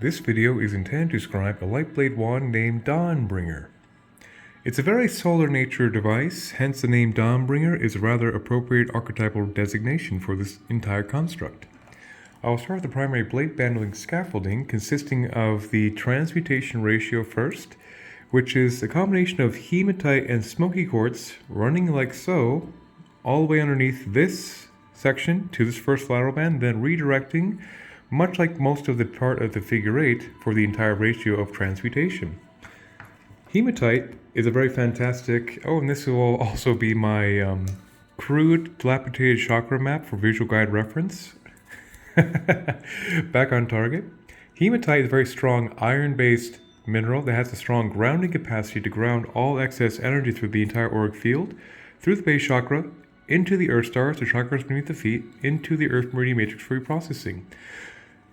This video is intended to describe a lightblade wand named Dawnbringer. It's a very solar nature device, hence the name Dawnbringer is a rather appropriate archetypal designation for this entire construct. I'll start with the primary blade banding scaffolding consisting of the transmutation ratio first, which is a combination of hematite and smoky quartz running like so, all the way underneath this section to this first lateral band, then redirecting much like most of the part of the figure 8 for the entire ratio of transmutation. Hematite is a very fantastic, and this will also be my crude dilapidated chakra map for visual guide reference. Back on target. Hematite is a very strong iron-based mineral that has a strong grounding capacity to ground all excess energy through the entire auric field, through the base chakra, into the earth stars, the chakras beneath the feet, into the earth meridian matrix for reprocessing.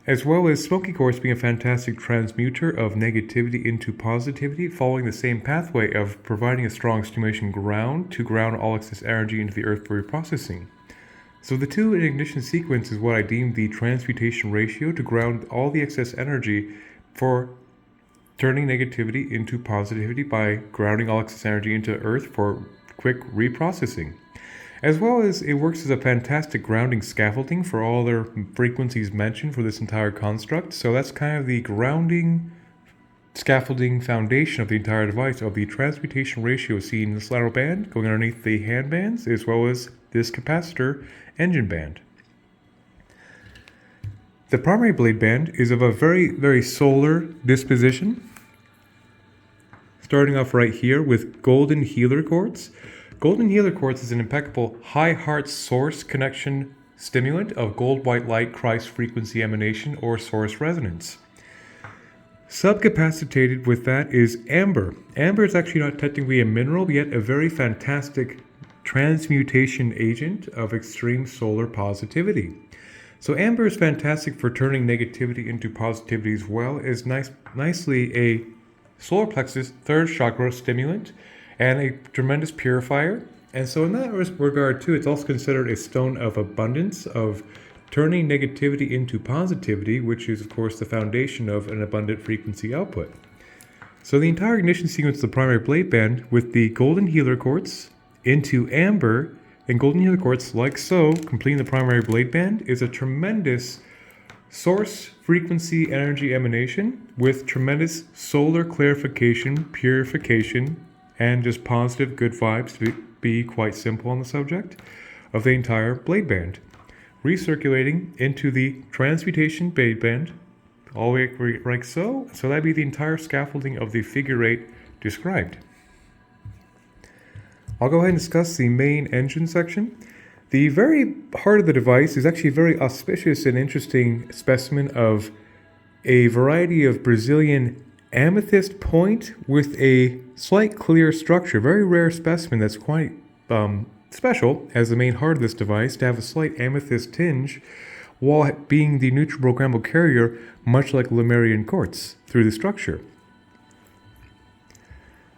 As well as smoky quartz being a fantastic transmuter of negativity into positivity, following the same pathway of providing a strong stimulation ground to ground all excess energy into the earth for reprocessing. So the two in ignition sequence is what I deem the transmutation ratio to ground all the excess energy for turning negativity into positivity by grounding all excess energy into earth for quick reprocessing. As well as it works as a fantastic grounding scaffolding for all their frequencies mentioned for this entire construct. So that's kind of the grounding scaffolding foundation of the entire device of the transmutation ratio seen in this lateral band going underneath the hand bands, as well as this capacitor engine band. The primary blade band is of a very, very solar disposition. Starting off right here with golden healer quartz. Golden healer quartz is an impeccable high heart source connection stimulant of gold white light Christ frequency emanation or source resonance. Subcapacitated with that is amber. Amber is actually not technically a mineral, yet a very fantastic transmutation agent of extreme solar positivity. So amber is fantastic for turning negativity into positivity, as well as nicely a solar plexus third chakra stimulant and a tremendous purifier. And so in that regard too, it's also considered a stone of abundance, of turning negativity into positivity, which is of course the foundation of an abundant frequency output. So the entire ignition sequence of the primary blade band with the golden healer quartz into amber and golden healer quartz like so, completing the primary blade band, is a tremendous source frequency energy emanation with tremendous solar clarification, purification, and just positive good vibes, to be quite simple on the subject, of the entire blade band. Recirculating into the transmutation blade band, all the way like so. So that'd be the entire scaffolding of the figure 8 described. I'll go ahead and discuss the main engine section. The very heart of the device is actually a very auspicious and interesting specimen of a variety of Brazilian amethyst point with a slight clear structure. Very rare specimen that's quite special as the main heart of this device to have a slight amethyst tinge while being the neutral programmable carrier, much like Lemurian quartz through the structure.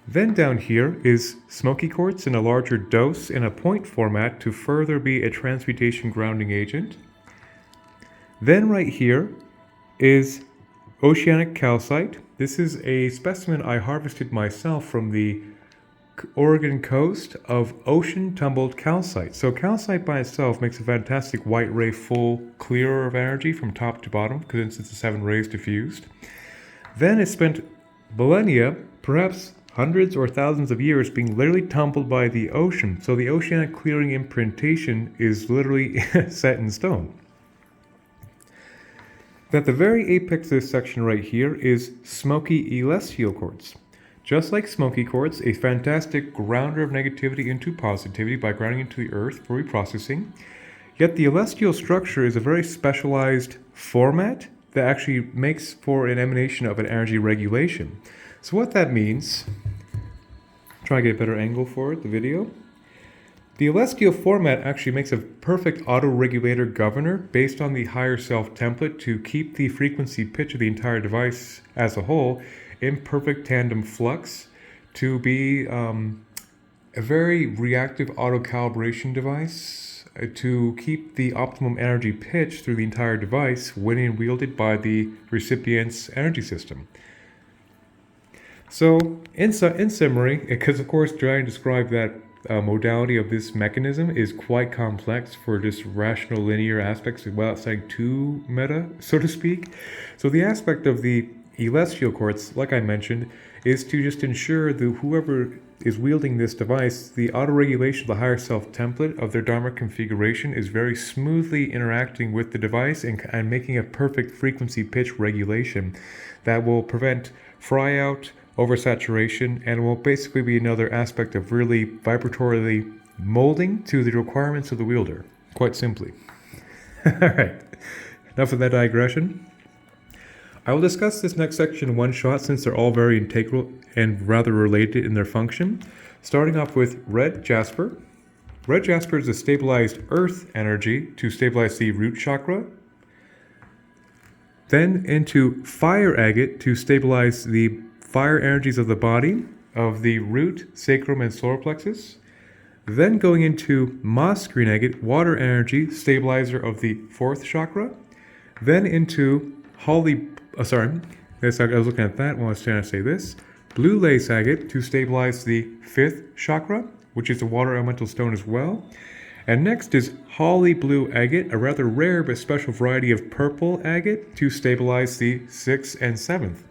Then down here is smoky quartz in a larger dose in a point format to further be a transmutation grounding agent. Then right here is oceanic calcite. This is a specimen I harvested myself from the Oregon coast of ocean tumbled calcite. So calcite by itself makes a fantastic white ray full clearer of energy from top to bottom because it's the 7 rays diffused. Then it spent millennia, perhaps hundreds or thousands of years, being literally tumbled by the ocean. So the oceanic clearing imprintation is literally set in stone. At the very apex of this section right here is smoky celestial quartz. Just like smoky quartz, a fantastic grounder of negativity into positivity by grounding into the earth for reprocessing. Yet the celestial structure is a very specialized format that actually makes for an emanation of an energy regulation. So what that means, try to get a better angle for it, the video. The celestial format actually makes a perfect auto-regulator governor based on the higher self template to keep the frequency pitch of the entire device as a whole in perfect tandem flux to be a very reactive auto-calibration device to keep the optimum energy pitch through the entire device when wielded by the recipient's energy system. So, in summary, because of course trying to describe that modality of this mechanism is quite complex for just rational linear aspects without saying too meta, so to speak. So the aspect of the celestial quartz, like I mentioned, is to just ensure that whoever is wielding this device, the autoregulation of the higher self template of their Dharma configuration is very smoothly interacting with the device and making a perfect frequency pitch regulation that will prevent fry out, oversaturation, and will basically be another aspect of really vibratorily molding to the requirements of the wielder, quite simply. Alright, enough of that digression. I will discuss this next section in one shot since they're all very integral and rather related in their function. Starting off with red jasper. Red jasper is a stabilized earth energy to stabilize the root chakra. Then into fire agate to stabilize the fire energies of the body, of the root, sacrum, and solar plexus. Then going into moss green agate, water energy, stabilizer of the fourth chakra. Then into I was looking at that when I was trying to say this. Blue lace agate to stabilize the fifth chakra, which is a water elemental stone as well. And next is holly blue agate, a rather rare but special variety of purple agate to stabilize the sixth and seventh.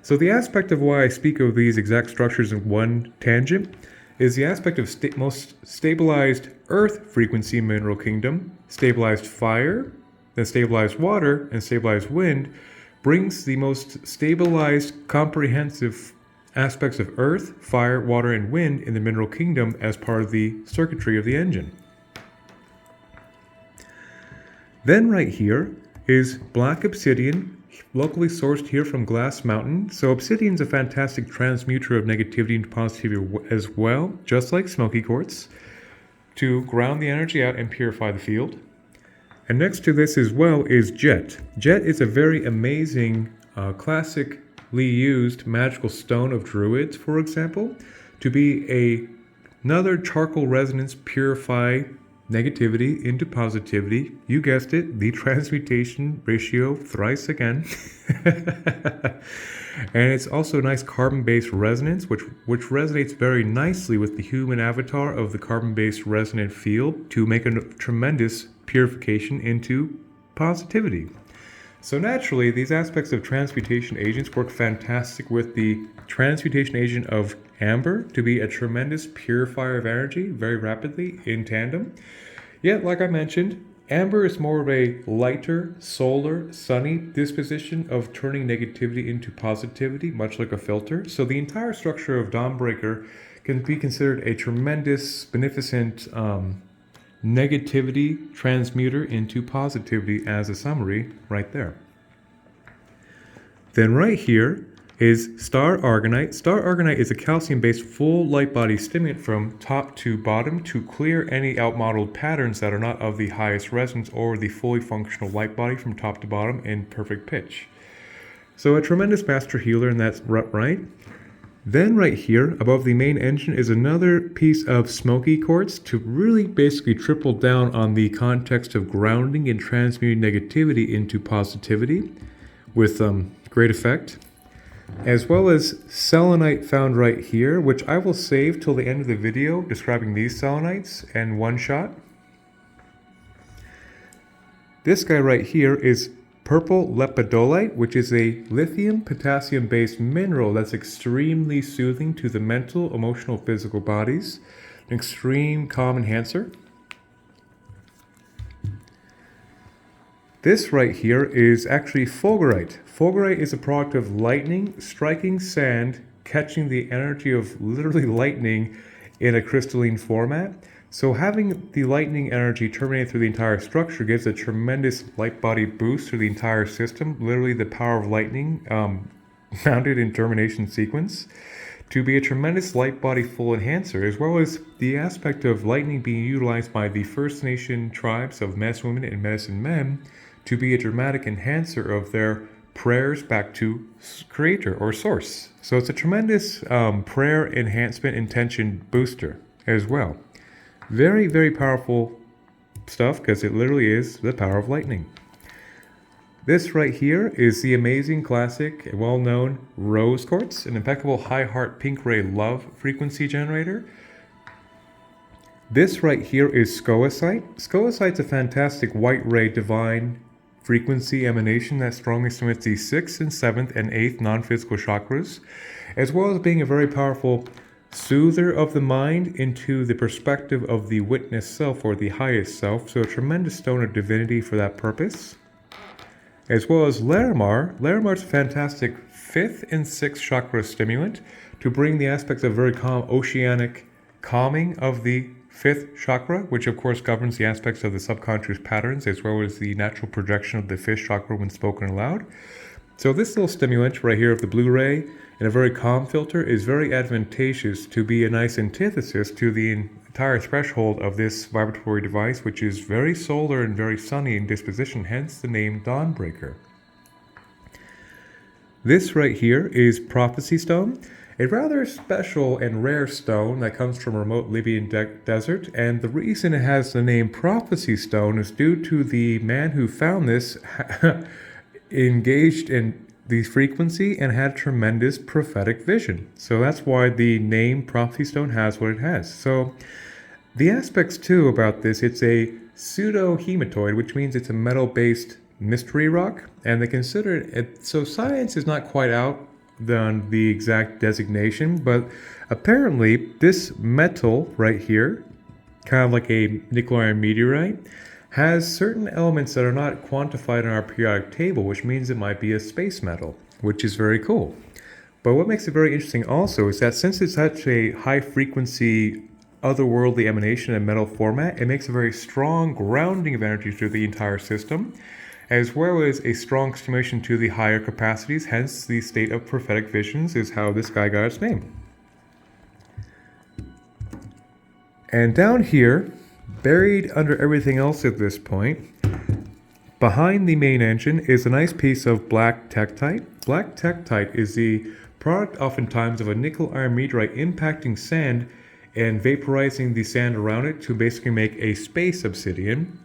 So the aspect of why I speak of these exact structures in one tangent is the aspect of most stabilized earth frequency mineral kingdom, stabilized fire, then stabilized water, and stabilized wind, brings the most stabilized, comprehensive aspects of earth, fire, water, and wind in the mineral kingdom as part of the circuitry of the engine. Then right here is black obsidian, locally sourced here from Glass Mountain. So obsidian is a fantastic transmuter of negativity into positivity as well, just like smoky quartz, to ground the energy out and purify the field. And next to this as well is jet. Jet is a very amazing, classically used magical stone of druids, for example, to be another charcoal resonance purify negativity into positivity. You guessed it, the transmutation ratio thrice again. And it's also a nice carbon-based resonance, which resonates very nicely with the human avatar of the carbon-based resonant field to make a tremendous purification into positivity. So naturally, these aspects of transmutation agents work fantastic with the transmutation agent of amber to be a tremendous purifier of energy very rapidly in tandem. Yet, like I mentioned, amber is more of a lighter, solar, sunny disposition of turning negativity into positivity, much like a filter. So the entire structure of Dawnbreaker can be considered a tremendous, beneficent negativity transmuter into positivity as a summary right there. Then right here is Star Argonite. Star Argonite is a calcium-based full light body stimulant from top to bottom to clear any outmodeled patterns that are not of the highest resonance or the fully functional light body from top to bottom in perfect pitch. So a tremendous master healer, and that's right. Then right here above the main engine is another piece of smoky quartz to really basically triple down on the context of grounding and transmuting negativity into positivity with great effect. As well as selenite found right here, which I will save till the end of the video describing these selenites and one shot. This guy right here is purple lepidolite, which is a lithium potassium based mineral that's extremely soothing to the mental, emotional, physical bodies, an extreme calm enhancer. This right here is actually fulgurite. Fulgurite is a product of lightning striking sand, catching the energy of literally lightning in a crystalline format. So having the lightning energy terminate through the entire structure gives a tremendous light body boost to the entire system, literally the power of lightning mounted in termination sequence, to be a tremendous light body full enhancer, as well as the aspect of lightning being utilized by the First Nation tribes of medicine women and medicine men to be a dramatic enhancer of their prayers back to creator or source. So it's a tremendous prayer enhancement intention booster as well. Very, very powerful stuff because it literally is the power of lightning. This right here is the amazing, classic, well-known rose quartz, an impeccable high heart pink ray love frequency generator. This right here is scolecite. Scolecite's a fantastic white ray divine frequency emanation that strongly stimulates the 6th and 7th and 8th non-physical chakras, as well as being a very powerful soother of the mind into the perspective of the witness self or the highest self, so a tremendous stone of divinity for that purpose. As well as Larimar. Larimar's a fantastic 5th and 6th chakra stimulant to bring the aspects of very calm oceanic calming of the 5th chakra, which of course governs the aspects of the subconscious patterns as well as the natural projection of the 5th chakra when spoken aloud. So this little stimulant right here of the blue ray and a very calm filter is very advantageous to be a nice antithesis to the entire threshold of this vibratory device, which is very solar and very sunny in disposition, hence the name Dawnbreaker. This right here is Prophecy Stone, a rather special and rare stone that comes from a remote Libyan desert, and the reason it has the name Prophecy Stone is due to the man who found this engaged in the frequency and had tremendous prophetic vision. So that's why the name Prophecy Stone has what it has. So the aspects too about this, it's a pseudo-hematoid, which means it's a metal-based mystery rock, and they consider it, so science is not quite out on the exact designation, but apparently this metal right here, kind of like a nickel iron meteorite, has certain elements that are not quantified on our periodic table, which means it might be a space metal, which is very cool. But what makes it very interesting also is that since it's such a high frequency otherworldly emanation in metal format, it makes a very strong grounding of energy through the entire system, as well as a strong stimulation to the higher capacities, hence the state of prophetic visions is how this guy got its name. And down here, buried under everything else at this point, behind the main engine is a nice piece of black tektite. Black tektite is the product oftentimes of a nickel iron meteorite impacting sand and vaporizing the sand around it to basically make a space obsidian,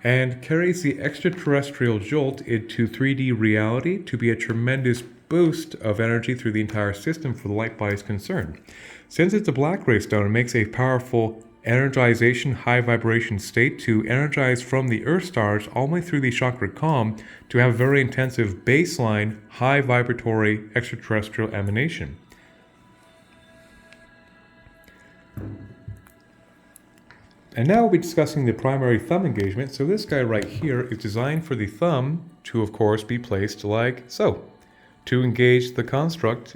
and carries the extraterrestrial jolt into 3D reality to be a tremendous boost of energy through the entire system for the light body is concerned. Since it's a black ray stone, it makes a powerful energization, high vibration state to energize from the earth stars all the way through the chakra calm to have very intensive baseline, high vibratory extraterrestrial emanation. And now we'll be discussing the primary thumb engagement. So this guy right here is designed for the thumb to, of course, be placed like so, to engage the construct.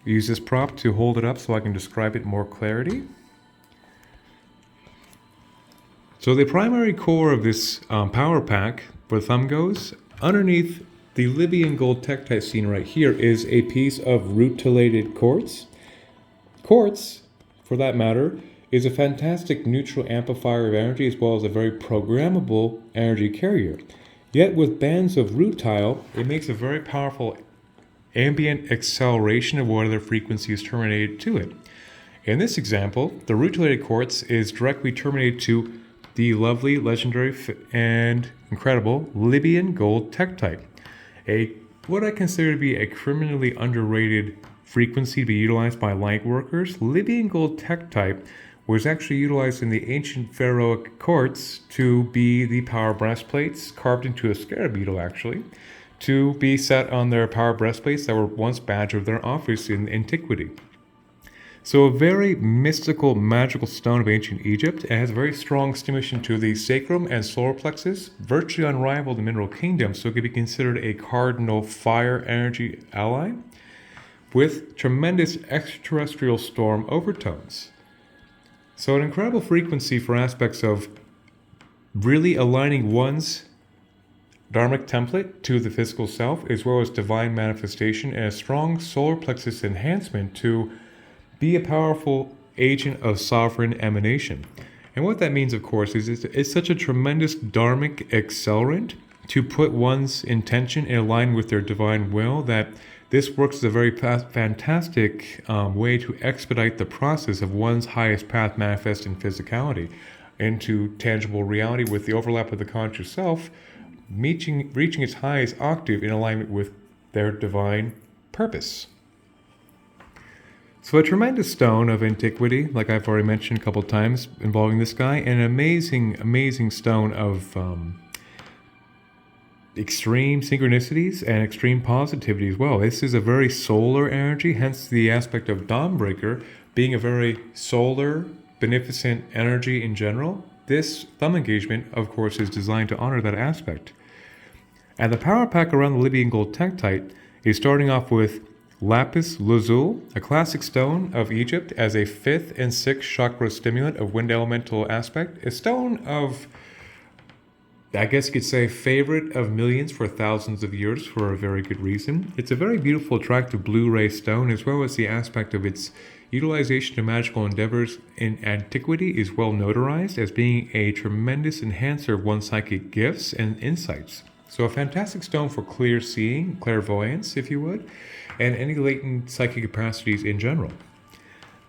Use this prop to hold it up so I can describe it more clarity. So the primary core of this power pack, where the thumb goes, underneath the Libyan gold tektite scene right here is a piece of rutilated quartz. Quartz, for that matter, is a fantastic neutral amplifier of energy as well as a very programmable energy carrier. Yet with bands of rutile, it makes a very powerful ambient acceleration of whatever frequency is terminated to it. In this example, the rutilated quartz is directly terminated to the lovely, legendary, and incredible Libyan gold tektite. What I consider to be a criminally underrated frequency to be utilized by light workers. Libyan gold tektite was actually utilized in the ancient pharaohic courts to be the power breastplates, carved into a scarab beetle actually, to be set on their power breastplates that were once badge of their office in antiquity. So a very mystical, magical stone of ancient Egypt. It has a very strong stimulation to the sacrum and solar plexus, virtually unrivaled in the mineral kingdom, so it could be considered a cardinal fire energy ally, with tremendous extraterrestrial storm overtones. So an incredible frequency for aspects of really aligning one's dharmic template to the physical self, as well as divine manifestation, and a strong solar plexus enhancement to be a powerful agent of sovereign emanation. And what that means, of course, is it's such a tremendous dharmic accelerant to put one's intention in line with their divine will, that this works as a very fantastic way to expedite the process of one's highest path manifest in physicality into tangible reality, with the overlap of the conscious self reaching its highest octave in alignment with their divine purpose. So a tremendous stone of antiquity, like I've already mentioned a couple times, involving this guy, and an amazing stone of extreme synchronicities and extreme positivity as well. This is a very solar energy, hence the aspect of Dawnbreaker being a very solar, beneficent energy in general. This thumb engagement, of course, is designed to honor that aspect. And the power pack around the Libyan gold tektite is starting off with lapis lazuli, a classic stone of Egypt, as a 5th and 6th chakra stimulant of wind elemental aspect. A stone of, I guess you could say, favorite of millions for thousands of years for a very good reason. It's a very beautiful, attractive blue-ray stone, as well as the aspect of its utilization of magical endeavors in antiquity is well notarized as being a tremendous enhancer of one's psychic gifts and insights. So a fantastic stone for clear seeing, clairvoyance, if you would, and any latent psychic capacities in general.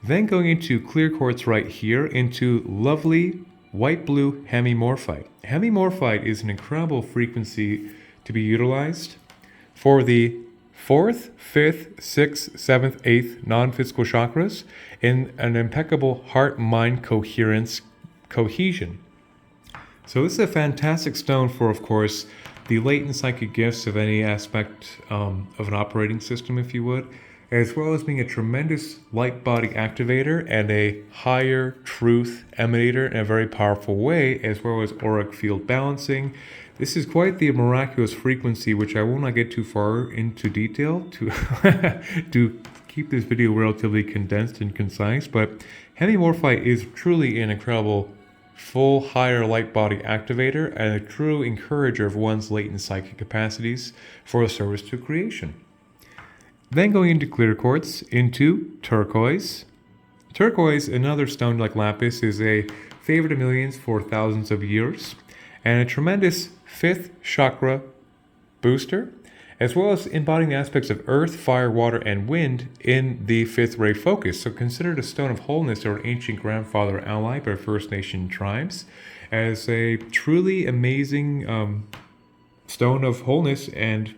Then going into clear quartz right here, into lovely white-blue hemimorphite. Hemimorphite is an incredible frequency to be utilized for the 4th, 5th, 6th, 7th, 8th non-physical chakras in an impeccable heart-mind cohesion. So this is a fantastic stone for, of course, the latent psychic gifts of any aspect of an operating system, if you would, as well as being a tremendous light body activator and a higher truth emanator in a very powerful way, as well as auric field balancing. This is quite the miraculous frequency, which I will not get too far into detail to to keep this video relatively condensed and concise, but hemimorphite is truly an incredible full higher light body activator and a true encourager of one's latent psychic capacities for a service to creation. Then going into clear quartz, into turquoise. Turquoise, another stone like lapis, is a favorite of millions for thousands of years, and a tremendous 5th chakra booster, as well as embodying the aspects of earth, fire, water, and wind in the 5th ray focus. So considered a stone of wholeness or an ancient grandfather ally by First Nation tribes, as a truly amazing stone of wholeness and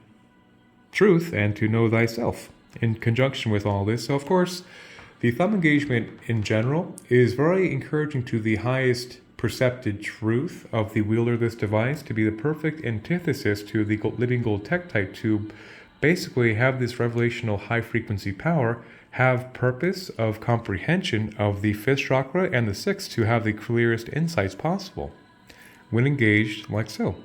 truth, and to know thyself in conjunction with all this. So of course, the thumb engagement in general is very encouraging to the highest percepted truth of the wielder of this device to be the perfect antithesis to the living gold tektite, to basically have this revelational high frequency power, have purpose of comprehension of the 5th chakra and the 6th to have the clearest insights possible when engaged like so.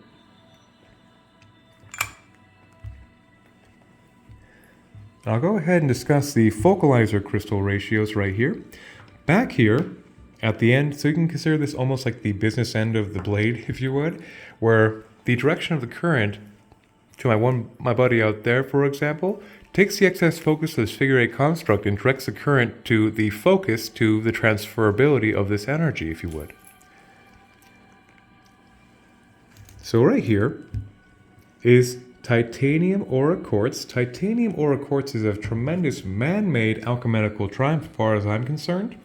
I'll go ahead and discuss the focalizer crystal ratios right here. Back here at the end, so you can consider this almost like the business end of the blade, if you would, where the direction of the current, to my buddy out there, for example, takes the excess focus of this figure 8 construct and directs the current to the focus, to the transferability of this energy, if you would. So right here is titanium aura quartz. Titanium aura quartz is a tremendous man-made alchemical triumph as far as I'm concerned,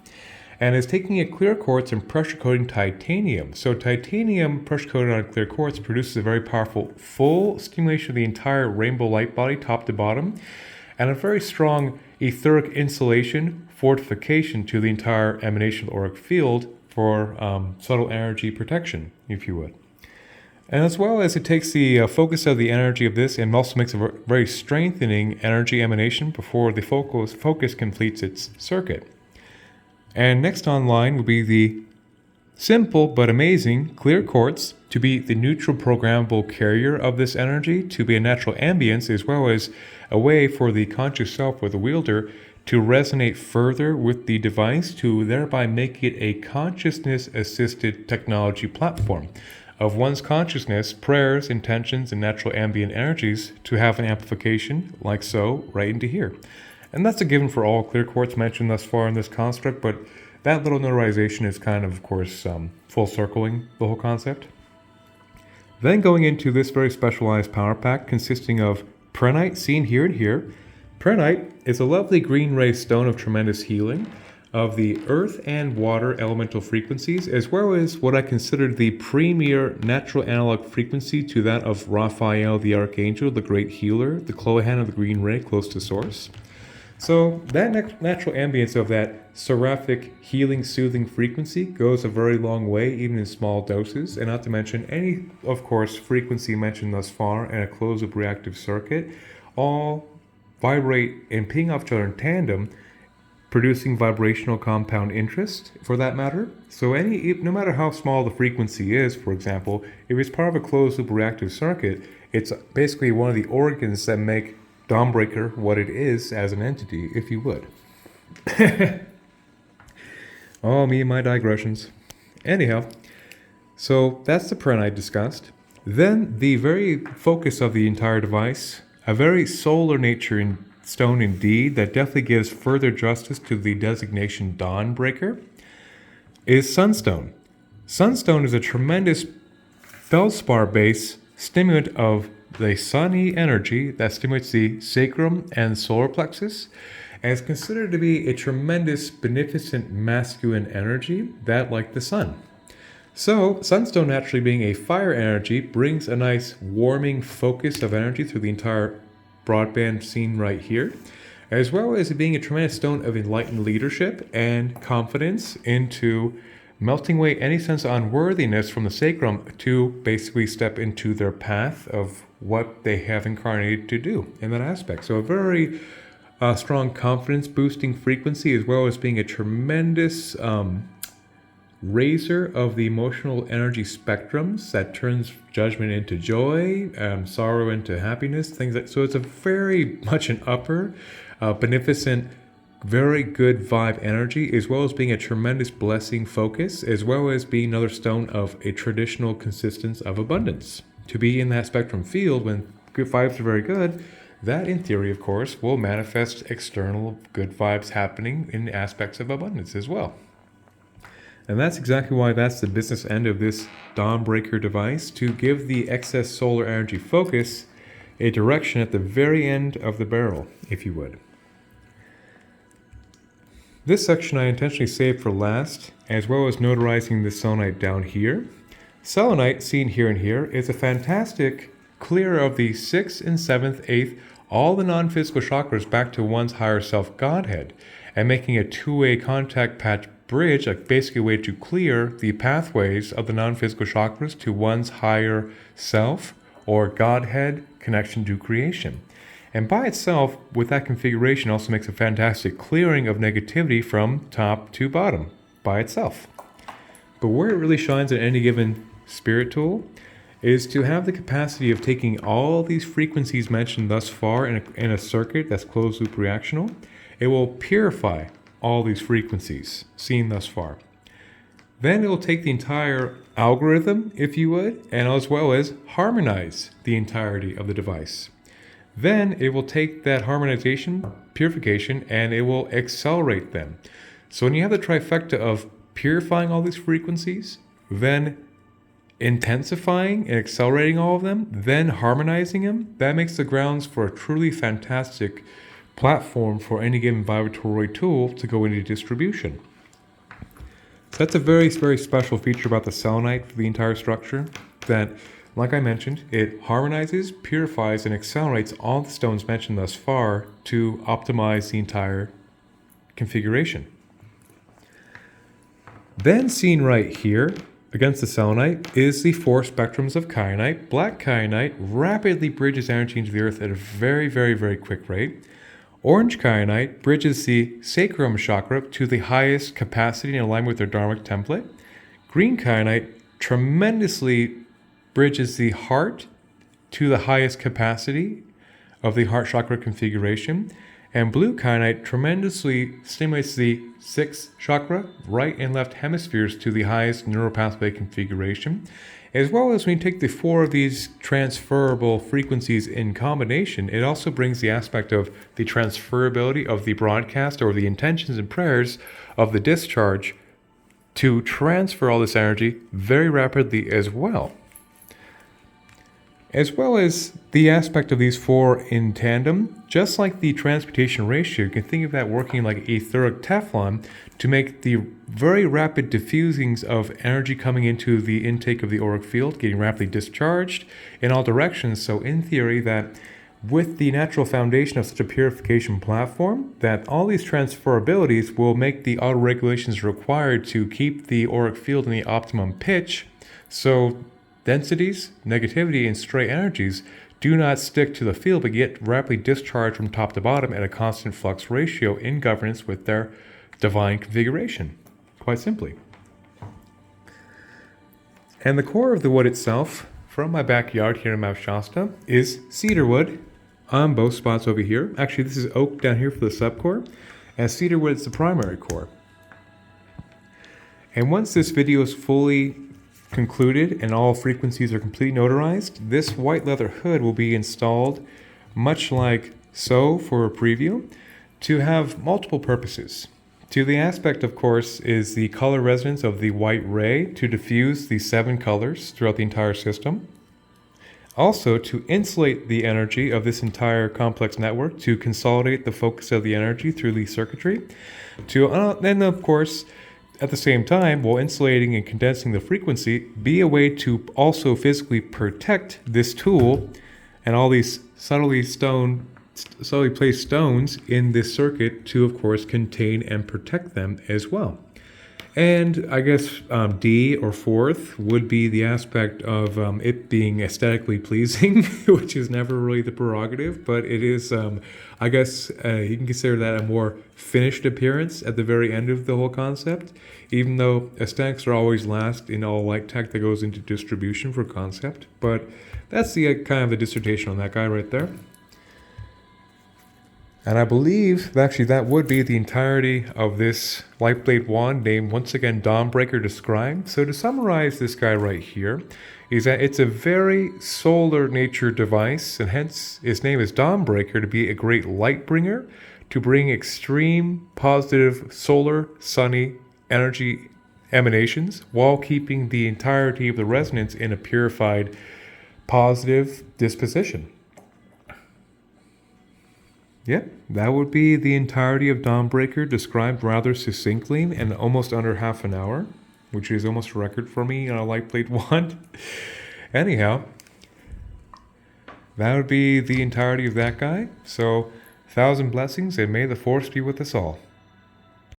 and is taking a clear quartz and pressure coating titanium. So titanium pressure coated on clear quartz produces a very powerful full stimulation of the entire rainbow light body top to bottom, and a very strong etheric insulation fortification to the entire emanation auric field for subtle energy protection, if you would. And as well as it takes the focus of the energy of this and also makes a very strengthening energy emanation before the focus completes its circuit. And next online will be the simple but amazing clear quartz to be the neutral programmable carrier of this energy, to be a natural ambience, as well as a way for the conscious self or the wielder to resonate further with the device, to thereby make it a consciousness-assisted technology platform of one's consciousness, prayers, intentions, and natural ambient energies to have an amplification like so right into here. And that's a given for all clear quartz mentioned thus far in this construct, but that little notarization is kind of course, full circling the whole concept. Then going into this very specialized power pack consisting of prehnite, seen here and here. Prehnite is a lovely green ray stone of tremendous healing of the earth and water elemental frequencies, as well as what I consider the premier natural analog frequency to that of Raphael the Archangel, the great healer, the Clohan of the green ray close to source. So that natural ambience of that seraphic healing, soothing frequency goes a very long way, even in small doses, and not to mention any, of course, frequency mentioned thus far and a closed-loop reactive circuit, all vibrate and ping off each other in tandem, producing vibrational compound interest, for that matter. So no matter how small the frequency is, for example, if it's part of a closed-loop reactive circuit, it's basically one of the organs that make Dawnbreaker what it is as an entity, if you would. Oh, me and my digressions. Anyhow, so that's the prehnite discussed. Then the very focus of the entire device, a very solar nature in stone indeed, that definitely gives further justice to the designation Dawnbreaker, is sunstone. Sunstone is a tremendous feldspar-based stimulant of the sunny energy that stimulates the sacrum and solar plexus, and is considered to be a tremendous beneficent masculine energy that, like the sun. So sunstone, naturally being a fire energy, brings a nice warming focus of energy through the entire broadband seen right here, as well as it being a tremendous stone of enlightened leadership and confidence into melting away any sense of unworthiness from the sacrum to basically step into their path of what they have incarnated to do in that aspect. So a very strong confidence boosting frequency, as well as being a tremendous raiser of the emotional energy spectrums that turns judgment into joy, sorrow into happiness, things like so. It's a very much an upper, beneficent, very good vibe energy, as well as being a tremendous blessing focus, as well as being another stone of a traditional consistence of abundance. To be in that spectrum field when good vibes are very good, that in theory, of course, will manifest external good vibes happening in aspects of abundance as well. And that's exactly why that's the business end of this Dawnbreaker device, to give the excess solar energy focus a direction at the very end of the barrel, if you would. This section I intentionally saved for last, as well as notarizing the selenite down here. Selenite, seen here and here, is a fantastic clear of the 6th and 7th, 8th, all the non-physical chakras back to one's higher self Godhead, and making a two-way contact patch bridge, like basically a way to clear the pathways of the non-physical chakras to one's higher self or Godhead connection to creation. And by itself, with that configuration, also makes a fantastic clearing of negativity from top to bottom by itself. But where it really shines in any given spirit tool is to have the capacity of taking all these frequencies mentioned thus far in a circuit that's closed loop reactional. It will purify all these frequencies seen thus far. Then it will take the entire algorithm, if you would, and as well as harmonize the entirety of the device. Then it will take that harmonization, purification, and it will accelerate them. So when you have the trifecta of purifying all these frequencies, then intensifying and accelerating all of them, then harmonizing them, that makes the grounds for a truly fantastic platform for any given vibratory tool to go into distribution. So that's a very, very special feature about the selenite for the entire structure, that, like I mentioned, it harmonizes, purifies, and accelerates all the stones mentioned thus far to optimize the entire configuration. Then seen right here against the selenite is the 4 spectrums of kyanite. Black kyanite rapidly bridges energy into the earth at a very, very, very quick rate. Orange kyanite bridges the sacrum chakra to the highest capacity in alignment with their dharmic template. Green kyanite tremendously bridges the heart to the highest capacity of the heart chakra configuration. And blue kyanite tremendously stimulates the 6th chakra, right and left hemispheres to the highest neural pathway configuration. As well as when you take the 4 of these transferable frequencies in combination, it also brings the aspect of the transferability of the broadcast or the intentions and prayers of the discharge to transfer all this energy very rapidly as well. as well as the aspect of these four in tandem. Just like the transmutation ratio, you can think of that working like etheric Teflon to make the very rapid diffusings of energy coming into the intake of the auric field, getting rapidly discharged in all directions. So in theory, that with the natural foundation of such a purification platform, that all these transferabilities will make the auto regulations required to keep the auric field in the optimum pitch. So densities, negativity, and stray energies do not stick to the field but get rapidly discharged from top to bottom at a constant flux ratio in governance with their divine configuration, quite simply. And the core of the wood itself, from my backyard here in Mount Shasta, is cedar wood on both spots over here. Actually, this is oak down here for the subcore, and cedar wood is the primary core. And once this video is fully concluded and all frequencies are completely notarized, this white leather hood will be installed much like so for a preview to have multiple purposes. To the aspect, of course, is the color resonance of the white ray to diffuse the 7 colors throughout the entire system. Also, to insulate the energy of this entire complex network, to consolidate the focus of the energy through the circuitry. Then, of course, at the same time, while insulating and condensing the frequency, be a way to also physically protect this tool and all these subtly placed stones in this circuit to, of course, contain and protect them as well. And I guess D or fourth would be the aspect of it being aesthetically pleasing, which is never really the prerogative, but it is, I guess you can consider that a more finished appearance at the very end of the whole concept, even though aesthetics are always last in all light tech that goes into distribution for concept. But that's the kind of the dissertation on that guy right there. And I believe, actually, that would be the entirety of this lightblade wand, named once again Dawnbreaker Described. So to summarize this guy right here, is that it's a very solar nature device, and hence its name is Dawnbreaker, to be a great light bringer, to bring extreme positive solar, sunny energy emanations, while keeping the entirety of the resonance in a purified, positive disposition. Yep, that would be the entirety of Dawnbreaker, described rather succinctly in almost under half an hour, which is almost a record for me on a lightblade wand. Anyhow, that would be the entirety of that guy. So, 1,000 blessings, and may the force be with us all.